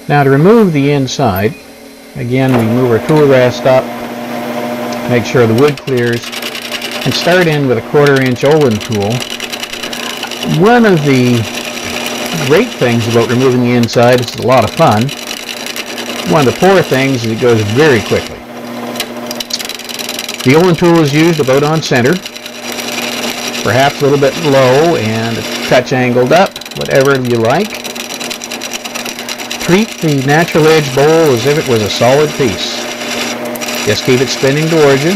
Now to remove the inside, again we move our tool rest up, make sure the wood clears, and start in with a 1/4 inch Olin tool. One of the great things about removing the inside is it's a lot of fun. One of the poor things is it goes very quickly. The Olin tool is used about on center, perhaps a little bit low and a touch angled up, whatever you like. Treat the natural edge bowl as if it was a solid piece. Just keep it spinning towards you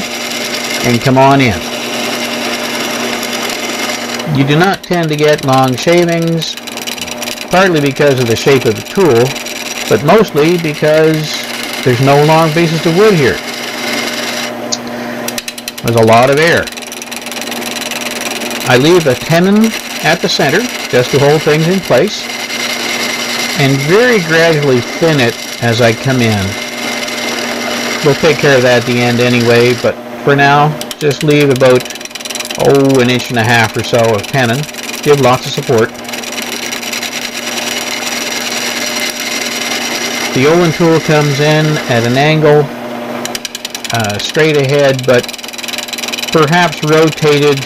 and come on in. You do not tend to get long shavings, partly because of the shape of the tool, but mostly because there's no long pieces of wood here. There's a lot of air. I leave a tenon at the center just to hold things in place, and very gradually thin it as I come in. We'll take care of that at the end anyway, but for now, just leave about 1.5 inches or so of tenon. Give lots of support. The Olin tool comes in at an angle straight ahead, but perhaps rotated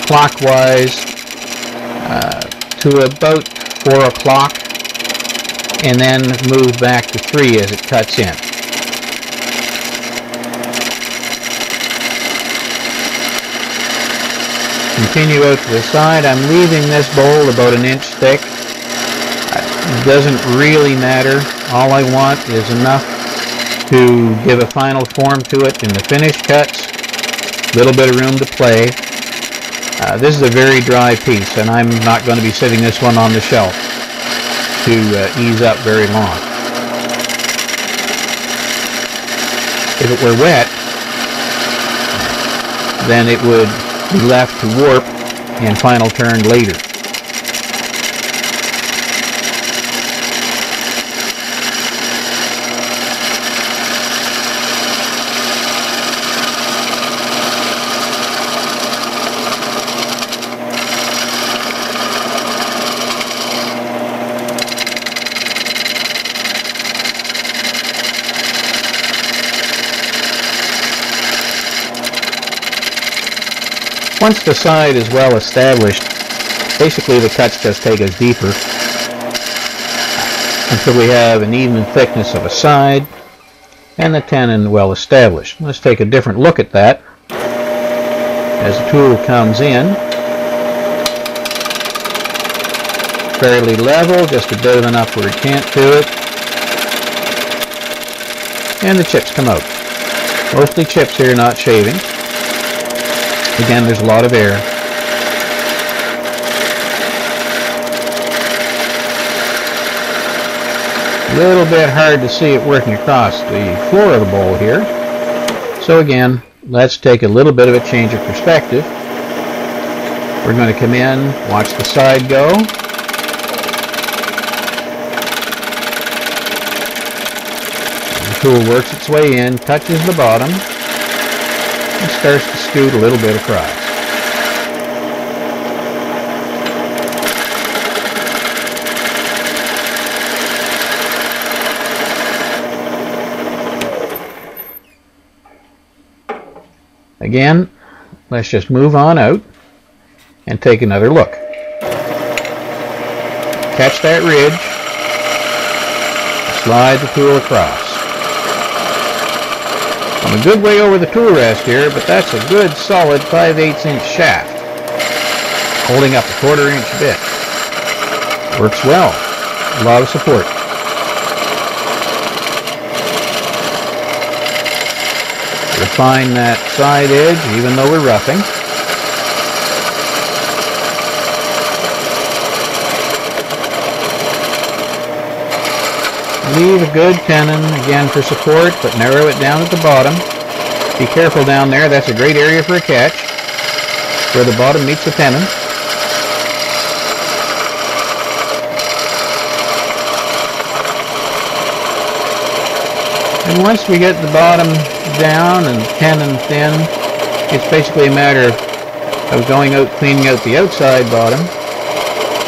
clockwise to about 4 o'clock, and then move back to 3 as it cuts in. Continue out to the side. I'm leaving this bowl about 1 inch thick. It doesn't really matter. All I want is enough to give a final form to it in the finished cuts. A little bit of room to play. This is a very dry piece, and I'm not going to be sitting this one on the shelf to ease up very long. If it were wet, then it would be left to warp and final turn later. Once the side is well established, basically the cuts just take us deeper until we have an even thickness of a side and the tenon well established. Let's take a different look at that as the tool comes in. Fairly level, just a bit of an upward tint to it, and the chips come out. Mostly chips here, not shaving. Again, there's a lot of air. A little bit hard to see it working across the floor of the bowl here. So again, let's take a little bit of a change of perspective. We're going to come in, watch the side go. The tool works its way in, touches the bottom, and starts to scoot a little bit across. Again, let's just move on out and take another look. Catch that ridge, slide the tool across. I'm a good way over the tool rest here, but that's a good solid 5/8 inch shaft, holding up a 1/4 inch bit. Works well. A lot of support. Refine that side edge, even though we're roughing. Leave a good tenon, again for support, but narrow it down at the bottom. Be careful down there, that's a great area for a catch, where the bottom meets the tenon. And once we get the bottom down and tenon thin, it's basically a matter of going out, cleaning out the outside bottom,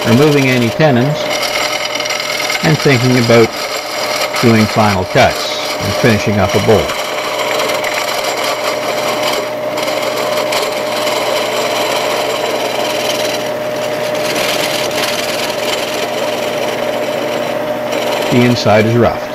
removing any tenons, and thinking about doing final cuts and finishing up a bolt. The inside is rough.